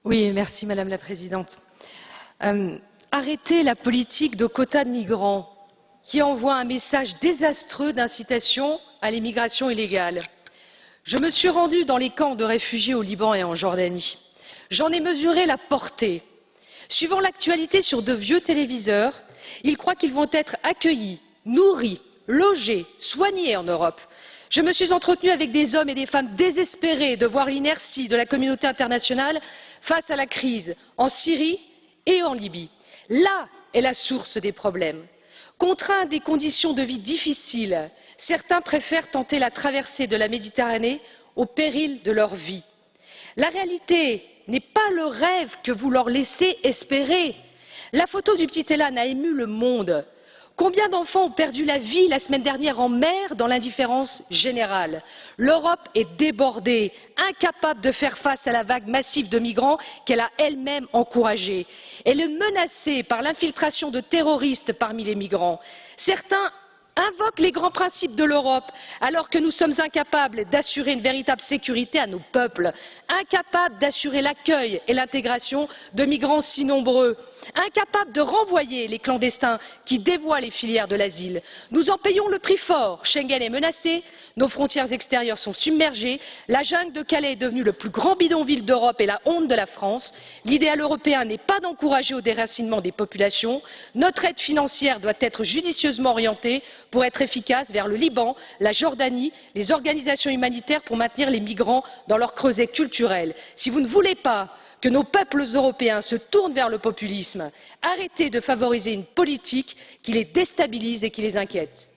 Oui, merci Madame la Présidente. Arrêter la politique de quotas de migrants qui envoie un message désastreux d'incitation à l'immigration illégale. Je me suis rendue dans les camps de réfugiés au Liban et en Jordanie. J'en ai mesuré la portée. Suivant l'actualité sur de vieux téléviseurs, ils croient qu'ils vont être accueillis, nourris, logés, soignés en Europe. Je me suis entretenue avec des hommes et des femmes désespérés de voir l'inertie de la communauté internationale face à la crise en Syrie et en Libye. Là est la source des problèmes. Contraints à des conditions de vie difficiles, certains préfèrent tenter la traversée de la Méditerranée au péril de leur vie. La réalité n'est pas le rêve que vous leur laissez espérer. La photo du petit Elan a ému le monde. Combien d'enfants ont perdu la vie la semaine dernière en mer dans l'indifférence générale? L'Europe est débordée, incapable de faire face à la vague massive de migrants qu'elle a elle-même encouragée. Elle est menacée par l'infiltration de terroristes parmi les migrants. Certains invoquent les grands principes de l'Europe alors que nous sommes incapables d'assurer une véritable sécurité à nos peuples, incapables d'assurer l'accueil et l'intégration de migrants si nombreux, incapables de renvoyer les clandestins qui dévoient les filières de l'asile. Nous en payons le prix fort. Schengen est menacé, nos frontières extérieures sont submergées, la jungle de Calais est devenue le plus grand bidonville d'Europe et la honte de la France. L'idéal européen n'est pas d'encourager au déracinement des populations. Notre aide financière doit être judicieusement orientée pour être efficace vers le Liban, la Jordanie, les organisations humanitaires pour maintenir les migrants dans leur creuset culturel. Si vous ne voulez pas que nos peuples européens se tournent vers le populisme, arrêtez de favoriser une politique qui les déstabilise et qui les inquiète.